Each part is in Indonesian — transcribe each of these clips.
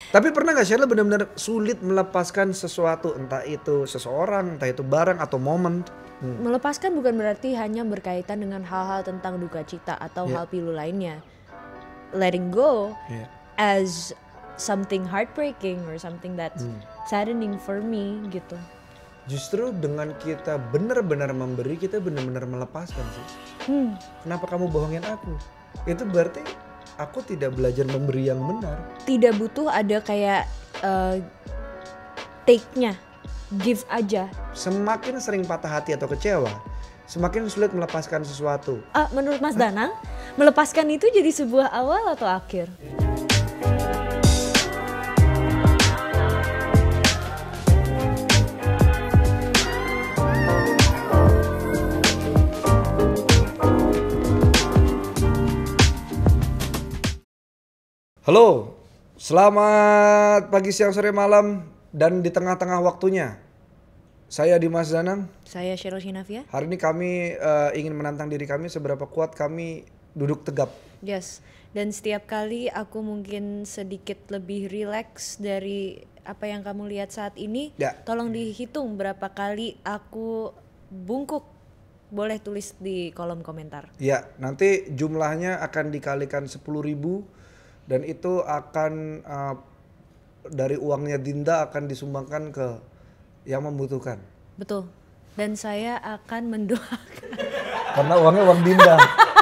Tapi pernah gak Sheryl benar-benar sulit melepaskan sesuatu, entah itu seseorang, entah itu barang atau momen? Melepaskan bukan berarti hanya berkaitan dengan hal-hal tentang duka cita atau hal pilu lainnya. Letting go as something heartbreaking or something that's saddening for me gitu. Justru dengan kita benar-benar memberi, kita benar-benar melepaskan sih. Kenapa kamu bohongin aku? Itu berarti aku tidak belajar memberi yang benar. Tidak butuh ada kayak take-nya, give aja. Semakin sering patah hati atau kecewa, semakin sulit melepaskan sesuatu. Menurut Mas Danang, melepaskan itu jadi sebuah awal atau akhir? Halo, selamat pagi, siang, sore, malam, dan di tengah-tengah waktunya. Saya Dimas Danang. Saya Sheryl Shinavia. Hari ini kami ingin menantang diri kami seberapa kuat kami duduk tegap. Yes, dan setiap kali aku mungkin sedikit lebih rileks dari apa yang kamu lihat saat ini. Tolong dihitung berapa kali aku bungkuk. Boleh tulis di kolom komentar. Ya, nanti jumlahnya akan dikalikan 10.000. Dan itu akan dari uangnya Dinda akan disumbangkan ke yang membutuhkan. Betul. Dan saya akan mendoakan. Karena uangnya uang Dinda.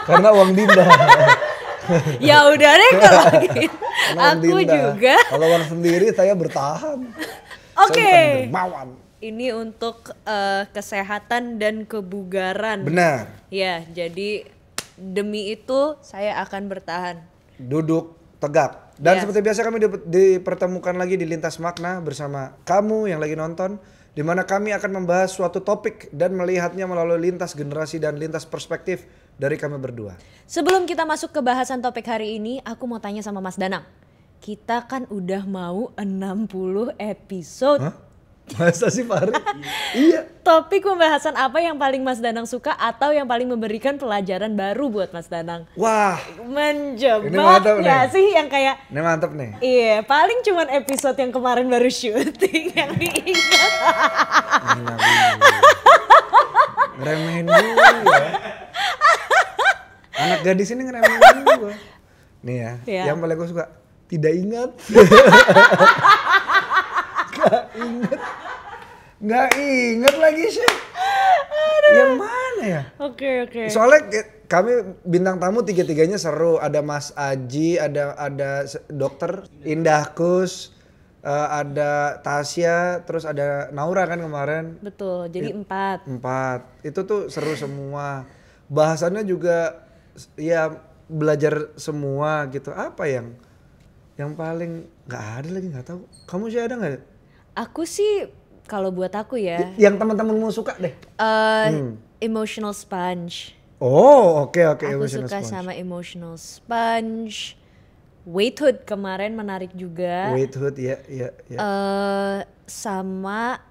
Karena uang Dinda. Ya udah deh kalau gitu. Aku Dinda juga. Kalau uang sendiri saya bertahan. Oke. Dermawan. Ini untuk kesehatan dan kebugaran. Benar. Ya, jadi demi itu saya akan bertahan. Duduk tegak. Dan seperti biasa kami dipertemukan lagi di Lintas Makna bersama kamu yang lagi nonton, di mana kami akan membahas suatu topik dan melihatnya melalui lintas generasi dan lintas perspektif dari kami berdua. Sebelum kita masuk ke bahasan topik hari ini, aku mau tanya sama Mas Danang. Kita kan udah mau 60 episode. Hah? Masa sih Fahri? Iya. Topik pembahasan apa yang paling Mas Danang suka atau yang paling memberikan pelajaran baru buat Mas Danang? Wah. Menjebak ya sih yang kayak. Ini mantep nih. Iya, paling cuman episode yang kemarin baru syuting yang diingat. Ngeremehin gue ya. Anak gadis ini ngeremehin gue. Nih ya, yang paling gue suka. Tidak ingat. Nggak inget lagi sih. Yang mana ya? Oke. Soalnya kami bintang tamu tiga-tiganya seru. Ada Mas Aji, ada Dokter Indah Kus, ada Tasya, terus ada Naura kan kemarin. Betul, jadi 4. Itu tuh seru semua. Bahasannya juga ya belajar semua gitu. Apa yang paling nggak ada lagi, nggak tahu. Kamu sih ada nggak? Aku sih kalau buat aku ya. Yang teman-temanmu suka deh. Emotional Sponge. Oh oke. Aku suka sama Emotional Sponge. Weighted kemarin menarik juga. Weighted ya. Sama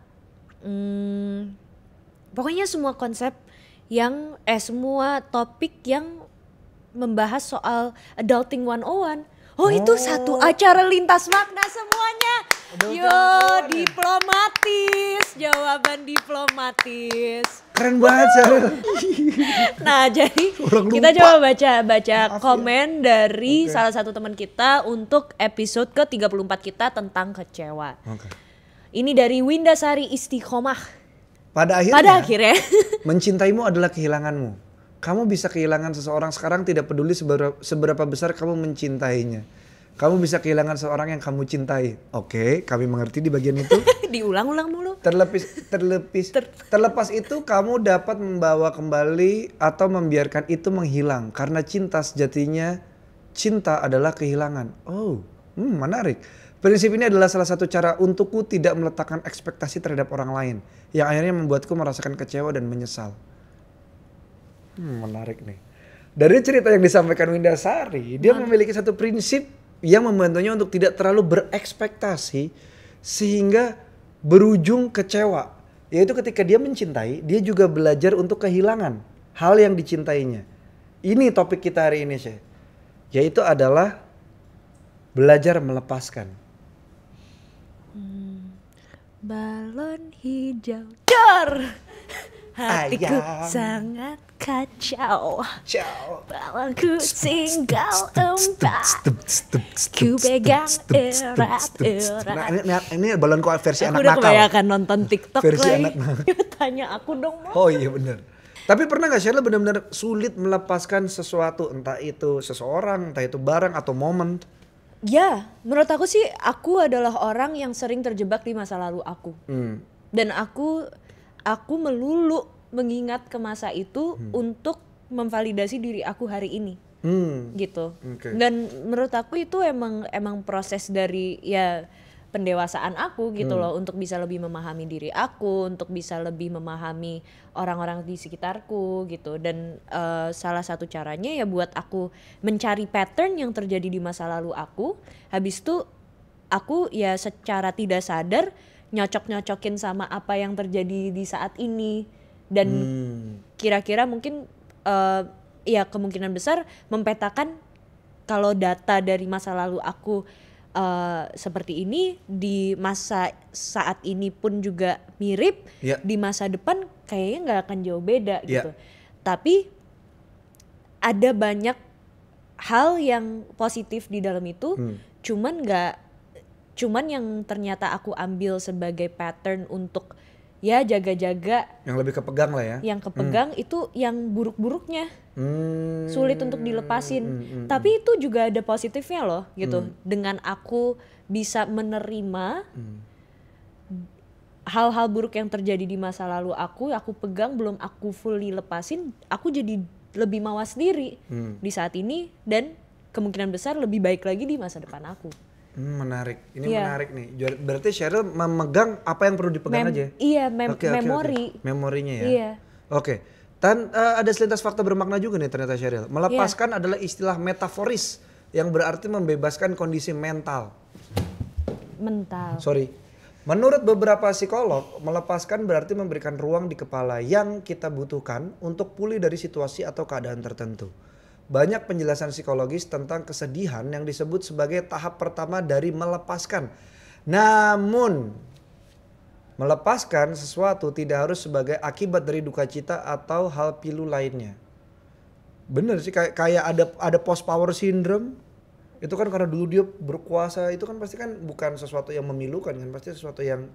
pokoknya semua konsep yang semua topik yang membahas soal adulting 101. Itu satu acara Lintas Makna semuanya. Diplomatis, jawaban diplomatis. Keren banget Sheryl. Nah jadi kita coba baca komen dari salah satu teman kita untuk episode ke-34 kita tentang kecewa. Ini dari Windasari Istiqomah. Pada akhirnya mencintaimu adalah kehilanganmu. Kamu bisa kehilangan seseorang sekarang tidak peduli seberapa besar kamu mencintainya. Kamu bisa kehilangan seorang yang kamu cintai. Oke, kami mengerti di bagian itu. Diulang-ulang mulu. Terlepas itu kamu dapat membawa kembali atau membiarkan itu menghilang. Karena cinta sejatinya, cinta adalah kehilangan. Menarik. Prinsip ini adalah salah satu cara untukku tidak meletakkan ekspektasi terhadap orang lain. Yang akhirnya membuatku merasakan kecewa dan menyesal. Menarik nih. Dari cerita yang disampaikan Windasari, dia memiliki satu prinsip yang membantunya untuk tidak terlalu berekspektasi sehingga berujung kecewa. Yaitu ketika dia mencintai, dia juga belajar untuk kehilangan hal yang dicintainya. Ini topik kita hari ini, Syekh. Yaitu adalah belajar melepaskan. Balon hijau dor, hatiku Ayam. sangat kacau. Ciao. Balonku tinggal 4, ku pegang erat-erat. Ini balonku versi Aku anak udah nakal. kebanyakan nonton TikTok Versi lagi. anak nakal. Tanya aku dong, Mom. Oh iya bener. Tapi pernah gak Sheryl benar-benar sulit melepaskan sesuatu, entah itu seseorang, entah itu barang atau momen? Ya, menurut aku sih aku adalah orang yang sering terjebak di masa lalu aku. Dan aku melulu mengingat ke masa itu untuk memvalidasi diri aku hari ini. Gitu. Okay. Dan menurut aku itu emang proses dari ya pendewasaan aku gitu loh, untuk bisa lebih memahami diri aku, untuk bisa lebih memahami orang-orang di sekitarku gitu. Dan salah satu caranya ya buat aku mencari pattern yang terjadi di masa lalu aku. Habis itu aku ya secara tidak sadar nyocok-nyocokin sama apa yang terjadi di saat ini. Dan kira-kira mungkin ya kemungkinan besar mempetakan kalau data dari masa lalu aku seperti ini, di masa saat ini pun juga mirip, di masa depan kayaknya nggak akan jauh beda gitu. Tapi ada banyak hal yang positif di dalam itu, cuman yang ternyata aku ambil sebagai pattern untuk ya jaga-jaga. Yang lebih kepegang lah ya. Yang kepegang itu yang buruk-buruknya. Sulit untuk dilepasin. Tapi itu juga ada positifnya loh gitu. Dengan aku bisa menerima hal-hal buruk yang terjadi di masa lalu aku pegang, belum aku fully lepasin, aku jadi lebih mawas diri di saat ini, dan kemungkinan besar lebih baik lagi di masa depan aku. Menarik, ini menarik nih. Berarti Sheryl memegang apa yang perlu dipegang aja? Iya, memori. Memorinya ya? Iya. Oke. Dan ada selintas fakta bermakna juga nih ternyata Sheryl. Melepaskan adalah istilah metaforis yang berarti membebaskan kondisi mental. Menurut beberapa psikolog, melepaskan berarti memberikan ruang di kepala yang kita butuhkan untuk pulih dari situasi atau keadaan tertentu. Banyak penjelasan psikologis tentang kesedihan yang disebut sebagai tahap pertama dari melepaskan. Namun, melepaskan sesuatu tidak harus sebagai akibat dari duka cita atau hal pilu lainnya. Bener sih, kayak ada post power syndrome. Itu kan karena dulu dia berkuasa, itu kan pasti kan bukan sesuatu yang memilukan kan, pasti sesuatu yang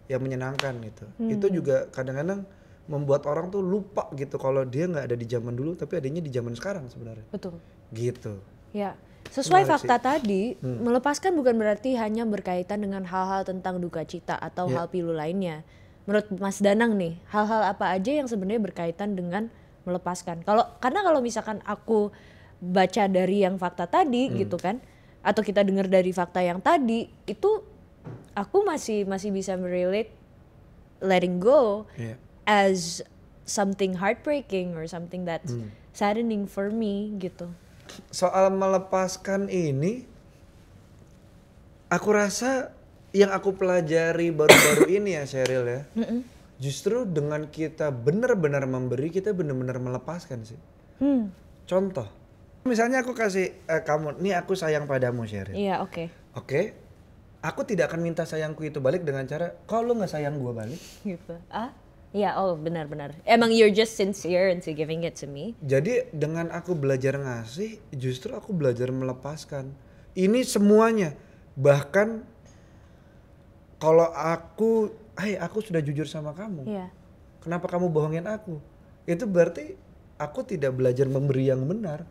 menyenangkan gitu. Itu juga kadang-kadang membuat orang tuh lupa gitu kalau dia nggak ada di zaman dulu tapi adanya di zaman sekarang sebenarnya. Betul. Gitu. Ya, sesuai fakta tadi, melepaskan bukan berarti hanya berkaitan dengan hal-hal tentang duka cita atau hal pilu lainnya. Menurut Mas Danang nih, hal-hal apa aja yang sebenarnya berkaitan dengan melepaskan? Karena kalau misalkan aku baca dari yang fakta tadi gitu kan, atau kita dengar dari fakta yang tadi, itu aku masih bisa relate letting go as something heartbreaking or something that's saddening for me gitu. Soal melepaskan ini, aku rasa yang aku pelajari baru-baru ini ya Sheryl ya, justru dengan kita benar-benar memberi, kita benar-benar melepaskan sih. Contoh, misalnya aku kasih kamu, nih aku sayang padamu Sheryl. Iya, oke. Oke, aku tidak akan minta sayangku itu balik dengan cara, kok lu gak sayang gue balik? Gitu. Iya, benar-benar. Emang you're just sincere into giving it to me. Jadi dengan aku belajar ngasih, justru aku belajar melepaskan. Ini semuanya. Bahkan kalau aku sudah jujur sama kamu. Iya. Kenapa kamu bohongin aku? Itu berarti aku tidak belajar memberi yang benar.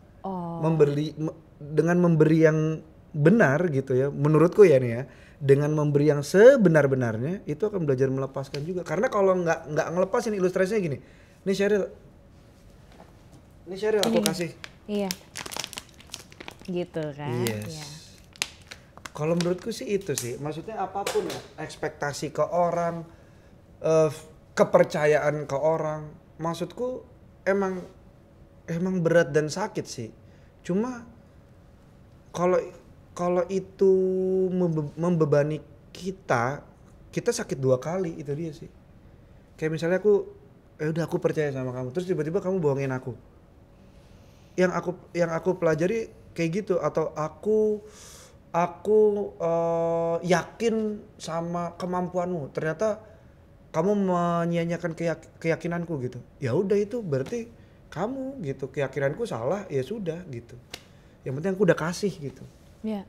Dengan memberi yang benar gitu ya, menurutku ya nih ya. Dengan memberi yang sebenar-benarnya itu akan belajar melepaskan juga. Karena kalau nggak ngelepasin, ilustrasinya gini. Nih Sheryl aku kasih. Iya. Gitu kan. Yes. Iya. Kalau menurutku sih itu sih. Maksudnya apapun ya, ekspektasi ke orang, kepercayaan ke orang. Maksudku emang berat dan sakit sih. Cuma kalau itu membebani kita sakit dua kali, itu dia sih. Kayak misalnya aku percaya sama kamu, terus tiba-tiba kamu bohongin aku. Yang aku pelajari kayak gitu, atau aku aku yakin sama kemampuanmu. Ternyata kamu menyia-nyiakan keyakinanku gitu. Ya udah itu berarti kamu gitu. Keyakinanku salah, ya sudah gitu. Yang penting aku udah kasih gitu. Iya.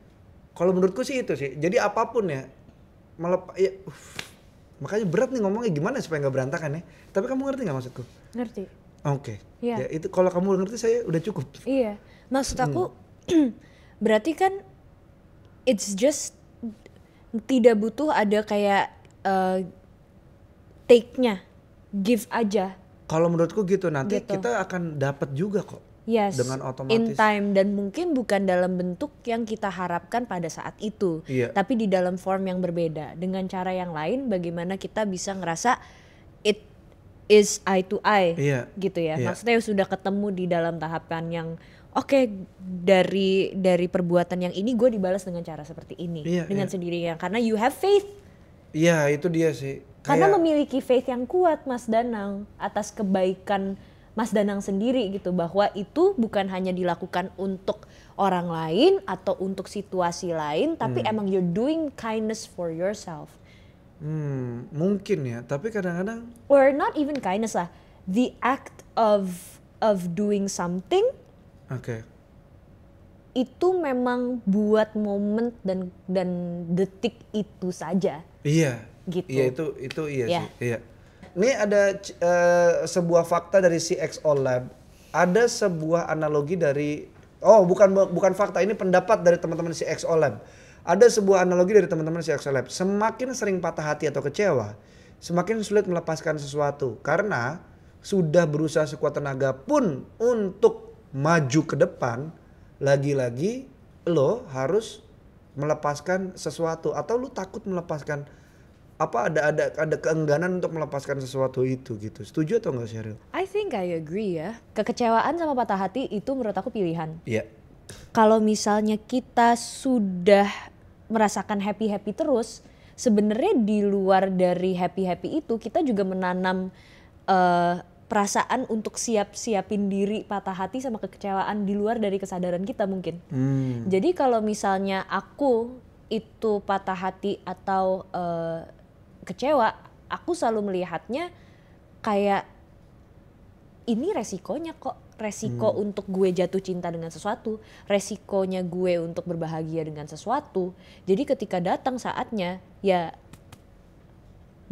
Kalau menurutku sih itu sih. Jadi apapun ya, makanya berat nih ngomongnya gimana supaya nggak berantakan ya. Tapi kamu ngerti nggak maksudku? Ngerti. Oke. Iya. Ya itu kalau kamu ngerti saya udah cukup. Iya. Maksud aku berarti kan it's just tidak butuh ada kayak take-nya, give aja. Kalau menurutku gitu nanti Gitu. kita akan dapat juga kok. Yes, Dengan otomatis. in time, dan mungkin bukan dalam bentuk yang kita harapkan pada saat itu, Iya. tapi di dalam form yang berbeda, dengan cara yang lain. Bagaimana kita bisa ngerasa it is eye to eye, Iya. gitu ya. Iya. Maksudnya sudah ketemu di dalam tahapan yang oke, dari perbuatan yang ini gue dibalas dengan cara seperti ini, Iya, dengan iya. sendirinya, karena you have faith. Iya itu dia sih. Karena Kayak- memiliki faith yang kuat, Mas Danang, atas kebaikan Mas Danang sendiri gitu, bahwa itu bukan hanya dilakukan untuk orang lain atau untuk situasi lain, tapi emang you're doing kindness for yourself. Mungkin ya, tapi kadang-kadang Or not even kindness lah, the act of doing something oke. itu memang buat momen dan detik itu saja. Iya. Gitu. Iya itu iya Ya. sih. Iya. Ini ada sebuah fakta dari CXO Lab. Ada sebuah analogi dari bukan fakta, ini pendapat dari teman-teman CXO Lab. Ada sebuah analogi dari teman-teman CXO Lab. Semakin sering patah hati atau kecewa, semakin sulit melepaskan sesuatu karena sudah berusaha sekuat tenaga pun untuk maju ke depan, lagi-lagi lo harus melepaskan sesuatu atau lo takut melepaskan ada keengganan untuk melepaskan sesuatu itu gitu. Setuju atau enggak Sheryl? I think I agree ya. Kekecewaan sama patah hati itu menurut aku pilihan. Iya. Kalau misalnya kita sudah merasakan happy-happy terus, sebenarnya di luar dari happy-happy itu kita juga menanam perasaan untuk siapin diri patah hati sama kekecewaan di luar dari kesadaran kita mungkin. Jadi kalau misalnya aku itu patah hati atau kecewa, aku selalu melihatnya kayak ini resikonya kok. Resiko untuk gue jatuh cinta dengan sesuatu, resikonya gue untuk berbahagia dengan sesuatu. Jadi ketika datang saatnya ya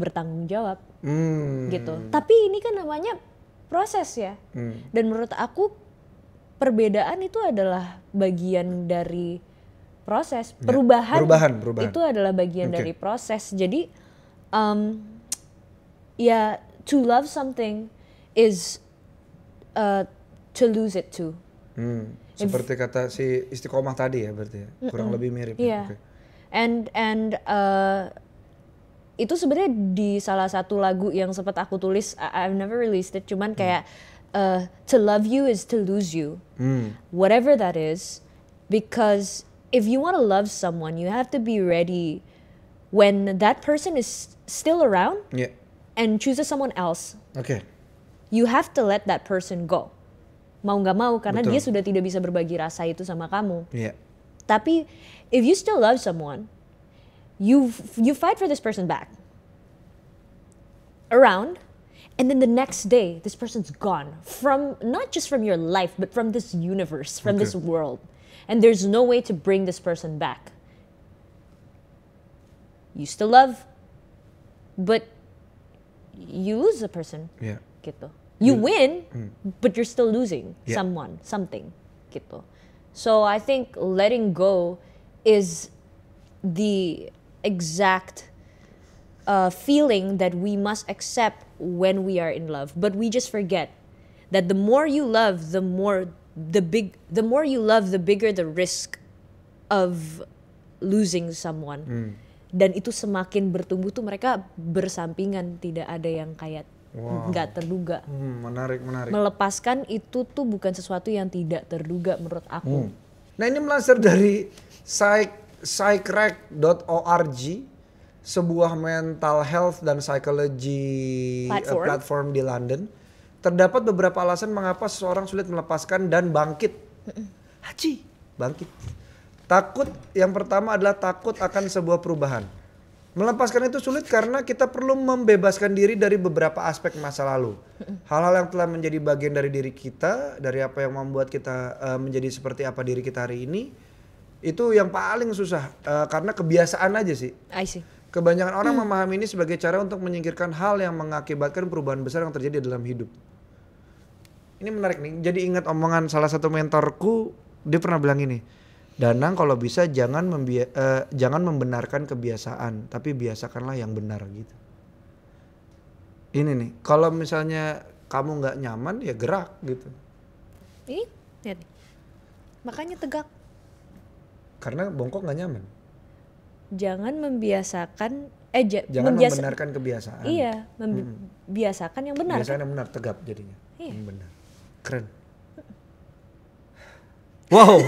bertanggung jawab gitu. Tapi ini kan namanya proses ya. Dan menurut aku perbedaan itu adalah bagian dari proses. Perubahan. Itu adalah bagian dari proses. Jadi ya to love something is to lose it too. Seperti kata si Istiqomah tadi ya berarti ya. Kurang lebih mirip. Iya. Okay. And itu sebenarnya di salah satu lagu yang sempat aku tulis, I've never released it, cuman kayak to love you is to lose you. Whatever that is, because if you want to love someone, you have to be ready when that person is still around and chooses someone else. Okay. You have to let that person go. Mau gak mau, karena dia sudah tidak bisa berbagi rasa itu sama kamu. Iya. Tapi if you still love someone, you fight for this person back. Around, and then the next day, this person's gone. From, not just from your life, but from this universe, from this world. And there's no way to bring this person back. You still love, but you lose the person. Iya. Gitu. You win, but you're still losing someone, something, gitu. So I think letting go is the exact feeling that we must accept when we are in love. But we just forget that the more you love, the more you love, the bigger the risk of losing someone. Dan itu semakin bertumbuh tuh mereka bersampingan, tidak ada yang kayak nggak terduga. Menarik. Melepaskan itu tuh bukan sesuatu yang tidak terduga menurut aku. Nah ini melansir dari psychrec.org, sebuah mental health dan psychology platform di London. Terdapat beberapa alasan mengapa seseorang sulit melepaskan dan bangkit. Bangkit. Takut yang pertama adalah takut akan sebuah perubahan. Melepaskan itu sulit karena kita perlu membebaskan diri dari beberapa aspek masa lalu. Hal-hal yang telah menjadi bagian dari diri kita, dari apa yang membuat kita menjadi seperti apa diri kita hari ini, itu yang paling susah karena kebiasaan aja sih. I see. Kebanyakan orang memahami ini sebagai cara untuk menyingkirkan hal yang mengakibatkan perubahan besar yang terjadi dalam hidup. Ini menarik nih, jadi ingat omongan salah satu mentorku, dia pernah bilang ini, Danang kalau bisa jangan membenarkan kebiasaan, tapi biasakanlah yang benar gitu. Ini nih, kalau misalnya kamu nggak nyaman ya gerak gitu. Ini, lihat. Makanya tegak. Karena bongkok nggak nyaman. Jangan membiasakan, jangan membenarkan kebiasaan. Iya, biasakan yang benar. Biasakan kan? yang benar, tegap jadinya. Iya. Yang benar. Keren. Wow,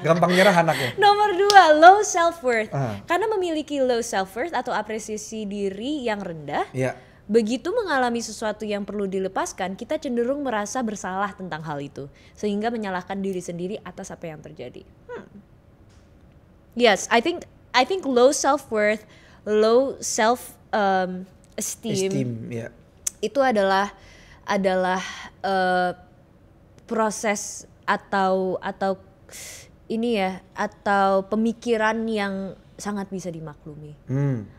gampang nyerah anaknya. Nomor 2, low self-worth. Karena memiliki low self-worth atau apresiasi diri yang rendah, begitu mengalami sesuatu yang perlu dilepaskan, kita cenderung merasa bersalah tentang hal itu. Sehingga menyalahkan diri sendiri atas apa yang terjadi. Yes, I think low self-worth, low esteem itu adalah proses atau ini ya, atau pemikiran yang sangat bisa dimaklumi.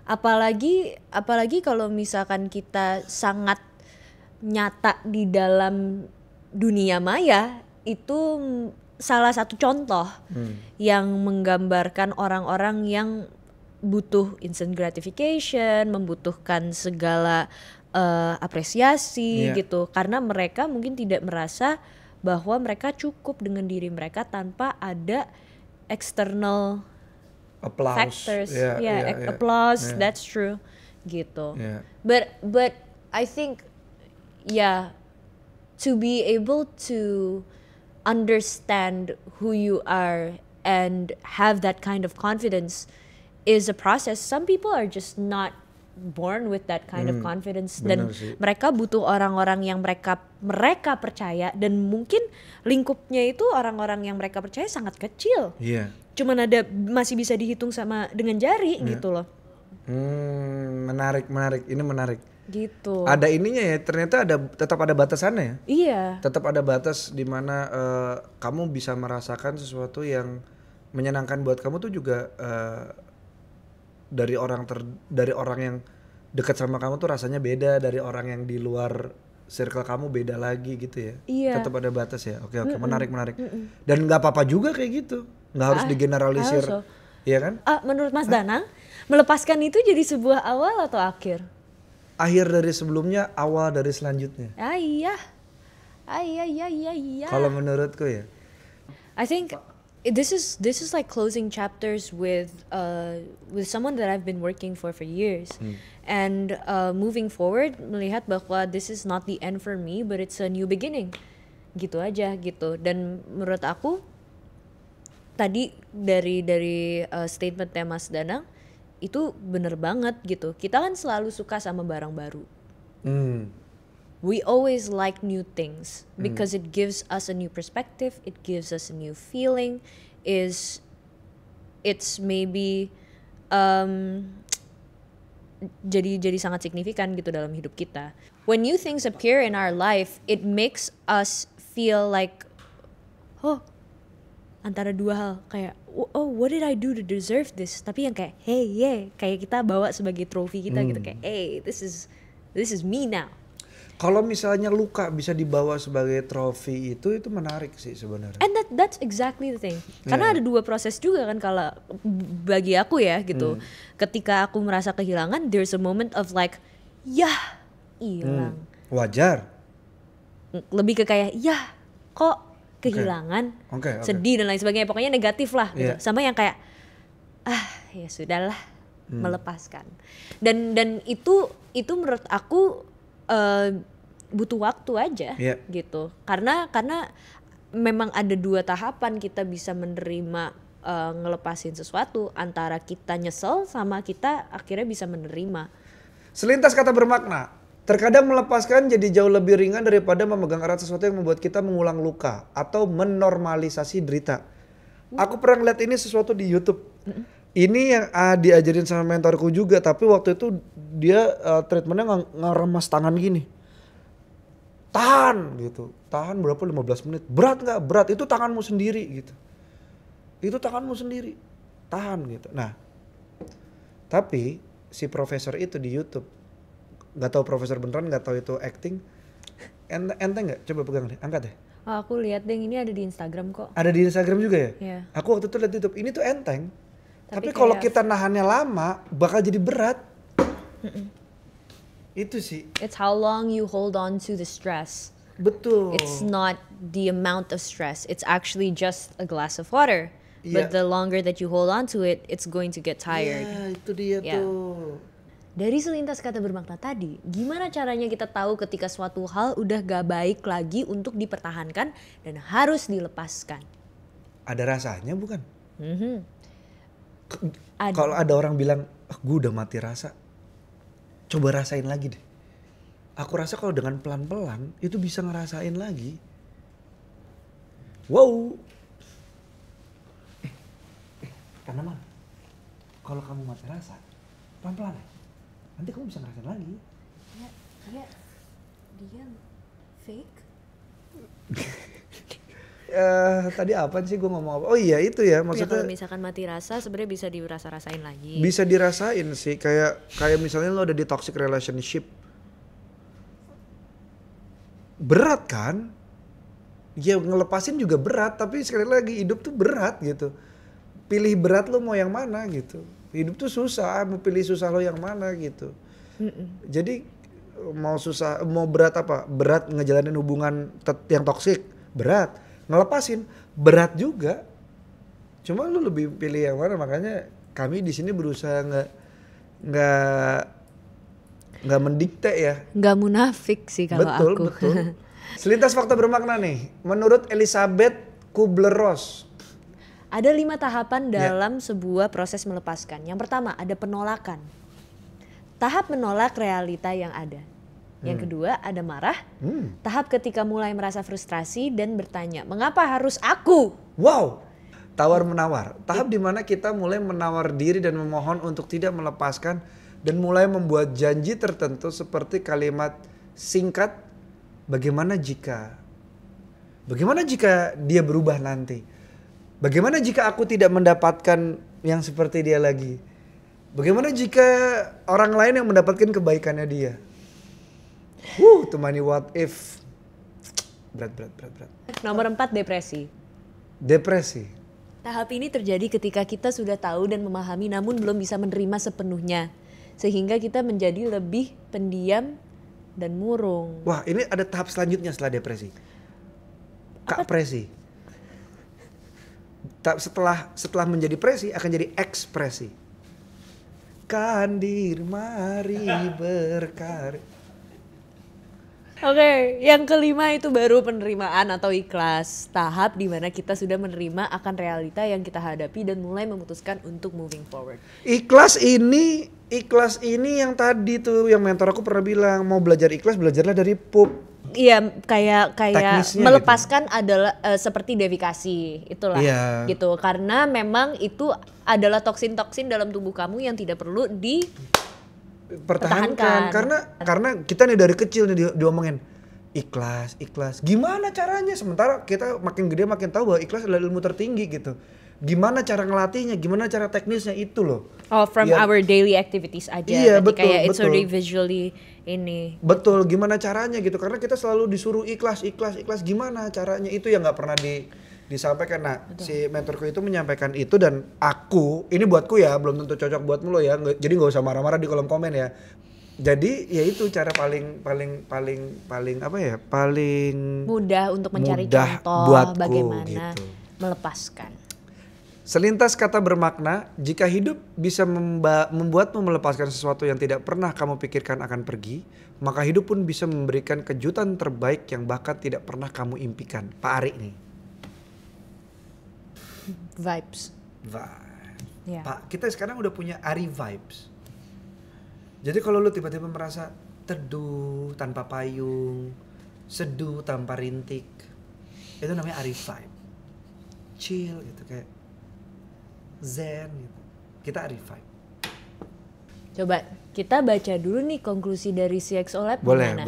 Apalagi kalau misalkan kita sangat nyata di dalam dunia maya, itu salah satu contoh yang menggambarkan orang-orang yang butuh instant gratification, membutuhkan segala apresiasi gitu, karena mereka mungkin tidak merasa bahwa mereka cukup dengan diri mereka tanpa ada external factors, applause, that's true, gitu. But I think, to be able to understand who you are and have that kind of confidence is a process. Some people are just not born with that kind of confidence, dan mereka butuh orang-orang yang mereka percaya, dan mungkin lingkupnya itu orang-orang yang mereka percaya sangat kecil. Cuman masih bisa dihitung dengan jari gitu loh. Menarik, ini menarik. Gitu. Ada ininya ya, ternyata tetap ada batasannya ya. Iya. Tetap ada batas di mana kamu bisa merasakan sesuatu yang menyenangkan buat kamu tuh juga dari orang yang dekat sama kamu tuh rasanya beda, dari orang yang di luar circle kamu beda lagi gitu ya. Iya. Tetap ada batas ya. Oke, menarik. Dan nggak apa-apa juga kayak gitu. Nggak harus digeneralisir. Iya kan? Menurut Mas Danang, melepaskan itu jadi sebuah awal atau akhir? Akhir dari sebelumnya, awal dari selanjutnya. Iya. Kalau menurutku ya. I think this is like closing chapters with someone that I've been working for years, and moving forward melihat bahwa this is not the end for me, but it's a new beginning, gitu aja gitu. Dan menurut aku tadi dari statementnya Mas Danang itu bener banget gitu. Kita kan selalu suka sama barang baru. We always like new things because it gives us a new perspective, it gives us a new feeling. It's maybe jadi sangat signifikan gitu dalam hidup kita. When new things appear in our life, it makes us feel like, antara dua hal, kayak what did I do to deserve this? Tapi yang kayak kayak kita bawa sebagai trofi kita gitu, kayak this is me now. Kalau misalnya luka bisa dibawa sebagai trofi, itu menarik sih sebenarnya. And that's exactly the thing. Karena ada dua proses juga kan kalau bagi aku ya gitu. Ketika aku merasa kehilangan, there's a moment of like, hilang. Wajar. Lebih ke kayak, kok kehilangan, sedih dan lain sebagainya. Pokoknya negatif lah gitu. Sama yang kayak, ya sudahlah, melepaskan. Dan itu menurut aku butuh waktu aja gitu, karena memang ada dua tahapan kita bisa menerima ngelepasin sesuatu, antara kita nyesel sama kita akhirnya bisa menerima. Selintas kata bermakna, terkadang melepaskan jadi jauh lebih ringan daripada memegang erat sesuatu yang membuat kita mengulang luka atau menormalisasi derita. Aku pernah ngeliat ini sesuatu di YouTube. Ini yang diajarin sama mentorku juga, tapi waktu itu dia treatmentnya ngeremas tangan gini. Tahan gitu, tahan berapa 15 menit. Berat nggak? Berat, itu tanganmu sendiri gitu. Itu tanganmu sendiri, tahan gitu. Nah, tapi si profesor itu di YouTube, nggak tahu profesor beneran, nggak tahu itu acting. Enteng nggak? Coba pegang deh, angkat deh. Oh, aku lihat deh, ini ada di Instagram kok. Ada di Instagram juga ya? Iya. Aku waktu itu lihat YouTube, ini tuh enteng. Tapi kalau kita nahannya lama, bakal jadi berat. Itu sih. It's how long you hold on to the stress. Betul. It's not the amount of stress. It's actually just a glass of water. But the longer that you hold on to it, it's going to get tired. Iya, itu dia tuh. Dari selintas kata bermakna tadi, gimana caranya kita tahu ketika suatu hal udah gak baik lagi untuk dipertahankan dan harus dilepaskan? Ada rasanya bukan? Ada. Kalau ada orang bilang, gue udah mati rasa, coba rasain lagi deh. Aku rasa kalau dengan pelan-pelan itu bisa ngerasain lagi. Wow. Tanaman, kalau kamu mati rasa, pelan-pelan ya. Nanti kamu bisa ngerasain lagi. Ya, diam. Fake. Tadi apa sih gue ngomong apa? Oh iya itu ya, maksudnya. Kalau misalkan mati rasa sebenarnya bisa dirasa-rasain lagi. Bisa dirasain sih, kayak misalnya lo ada di toxic relationship. Berat kan? Ya ngelepasin juga berat, tapi sekali lagi hidup tuh berat gitu. Pilih berat lo mau yang mana gitu. Hidup tuh susah, mau pilih susah lo yang mana gitu. Jadi mau berat apa? Berat ngejalanin hubungan yang toksik, berat. Ngelepasin, berat juga. Cuma lu lebih pilih yang mana, makanya kami di sini berusaha nggak mendikte ya. Nggak munafik sih kalau aku. Betul. Selintas fakta bermakna nih. Menurut Elizabeth Kubler-Ross, ada 5 tahapan dalam sebuah proses melepaskan. Yang pertama ada penolakan. Tahap menolak realita yang ada. Yang kedua ada marah. Tahap ketika mulai merasa frustrasi dan bertanya, mengapa harus aku? Wow. Tawar menawar. Tahap dimana kita mulai menawar diri dan memohon untuk tidak melepaskan dan mulai membuat janji tertentu seperti kalimat singkat, bagaimana jika dia berubah nanti? Bagaimana jika aku tidak mendapatkan yang seperti dia lagi? Bagaimana jika orang lain yang mendapatkan kebaikannya dia? Too many what if. Berat. Nomor 4, depresi. Depresi. Tahap ini terjadi ketika kita sudah tahu dan memahami namun belum bisa menerima sepenuhnya. Sehingga kita menjadi lebih pendiam dan murung. Wah, ini ada tahap selanjutnya setelah depresi. Kapresi. Setelah menjadi presi akan jadi ekspresi. Kandir mari berkarya. Oke, yang kelima itu baru penerimaan atau ikhlas. Tahap dimana kita sudah menerima akan realita yang kita hadapi dan mulai memutuskan untuk moving forward. Ikhlas ini yang tadi tuh yang mentor aku pernah bilang, mau belajar ikhlas belajarlah dari pup. Iya, kayak melepaskan gitu. adalah seperti devikasi itulah gitu. Karena memang itu adalah toksin-toksin dalam tubuh kamu yang tidak perlu dipertahankan. Karena kita nih dari kecil nih diomongin ikhlas. Gimana caranya? Sementara kita makin gede makin tahu bahwa ikhlas adalah ilmu tertinggi gitu. Gimana cara ngelatihnya? Gimana cara teknisnya itu loh. Oh, from our daily activities aja. Iya, betul, kayak it's betul. already visually ini. Betul, gimana caranya gitu. Karena kita selalu disuruh ikhlas. Gimana caranya? Itu yang nggak pernah disampaikan. Nah, si mentorku itu menyampaikan itu dan aku, ini buatku ya, belum tentu cocok buatmu lo ya. Jadi nggak usah marah-marah di kolom komen ya. Jadi ya itu cara paling apa ya? Paling mudah untuk mencari mudah contoh buatku, bagaimana gitu. melepaskan. Selintas kata bermakna, jika hidup bisa membuatmu melepaskan sesuatu yang tidak pernah kamu pikirkan akan pergi, maka hidup pun bisa memberikan kejutan terbaik yang bahkan tidak pernah kamu impikan. Pak Ari nih. Vibes. Yeah. Pak, kita sekarang udah punya Ari vibes. Jadi kalau lu tiba-tiba merasa teduh tanpa payung, seduh tanpa rintik, itu namanya Ari vibe. Chill gitu, kayak zen gitu. Kita revive. Coba kita baca dulu nih konklusi dari CXO Lab. Boleh.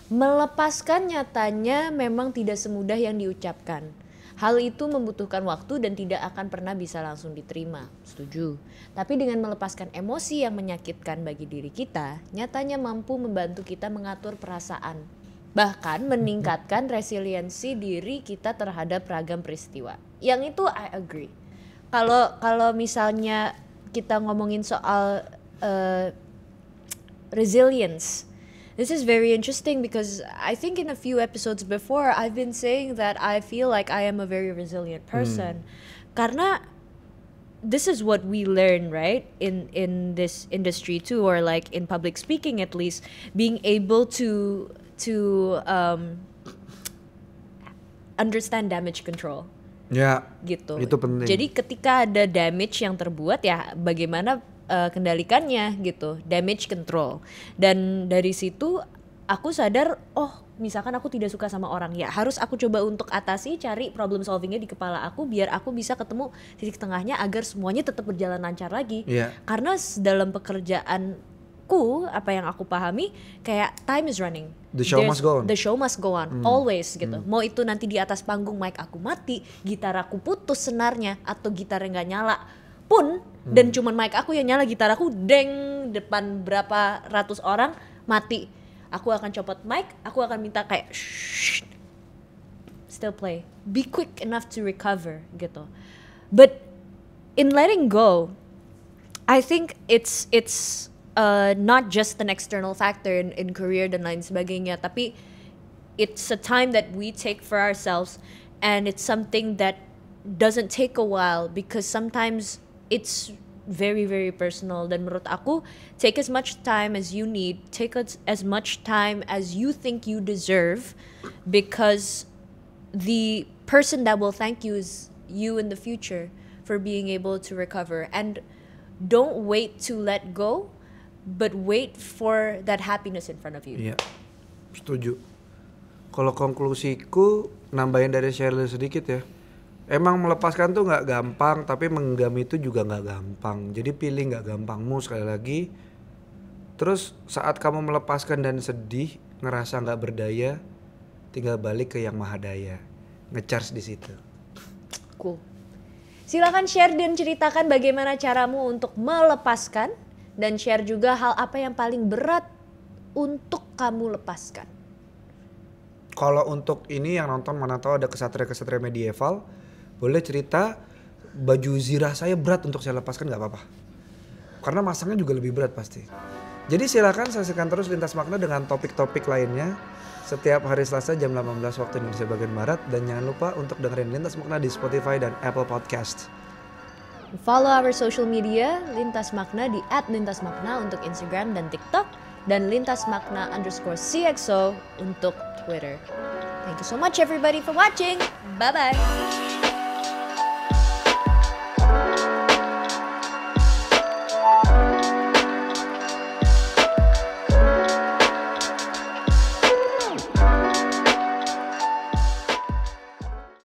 Melepaskan nyatanya memang tidak semudah yang diucapkan. Hal itu membutuhkan waktu dan tidak akan pernah bisa langsung diterima. Setuju. Tapi dengan melepaskan emosi yang menyakitkan bagi diri kita, nyatanya mampu membantu kita mengatur perasaan. Bahkan meningkatkan resiliensi diri kita terhadap ragam peristiwa. Yang itu I agree. Kalau misalnya kita ngomongin soal resilience, this is very interesting because I think in a few episodes before I've been saying that I feel like I am a very resilient person. Karena this is what we learn, right? In this industry too, or like in public speaking at least, being able to understand damage control. Ya, gitu. Itu penting. Jadi ketika ada damage yang terbuat ya bagaimana kendalikannya gitu, damage control. Dan dari situ aku sadar, oh misalkan aku tidak suka sama orang, ya harus aku coba untuk atasi, cari problem solvingnya di kepala aku biar aku bisa ketemu titik tengahnya agar semuanya tetap berjalan lancar lagi. Karena dalam pekerjaanku, apa yang aku pahami kayak time is running. The show must go on. Always gitu. Mau itu nanti di atas panggung mic aku mati, gitar aku putus senarnya, atau gitarnya nggak nyala pun, dan cuman mic aku yang nyala, gitar aku deng depan berapa ratus orang mati, aku akan copot mic, aku akan minta kayak shh, still play, be quick enough to recover gitu. But in letting go, I think it's not just an external factor in career dan lain sebagainya, tapi it's a time that we take for ourselves, and it's something that doesn't take a while because sometimes it's very very personal. Dan menurut aku, take as much time as you need, take as much time as you think you deserve, because the person that will thank you is you in the future for being able to recover. And don't wait to let go, but wait for that happiness in front of you. Iya, setuju. Kalau konklusiku, nambahin dari Sheryl sedikit ya. Emang melepaskan tuh nggak gampang, tapi menggenggam itu juga nggak gampang. Jadi pilih nggak gampangmu sekali lagi. Terus saat kamu melepaskan dan sedih, ngerasa nggak berdaya, tinggal balik ke yang maha daya, ngecharge di situ. Cool. Silakan share dan ceritakan bagaimana caramu untuk melepaskan, dan share juga hal apa yang paling berat untuk kamu lepaskan. Kalau untuk ini yang nonton mana tahu ada kesatria-kesatria medieval, boleh cerita baju zirah saya berat untuk saya lepaskan, nggak apa-apa. Karena masangnya juga lebih berat pasti. Jadi silakan saksikan terus Lintas Makna dengan topik-topik lainnya setiap hari Selasa jam 18 waktu Indonesia bagian Barat, dan jangan lupa untuk dengerin Lintas Makna di Spotify dan Apple Podcast. Follow our social media Lintas Makna di @lintasmakna untuk Instagram dan TikTok, dan lintasmakna_CXO untuk Twitter. Thank you so much everybody for watching. Bye bye.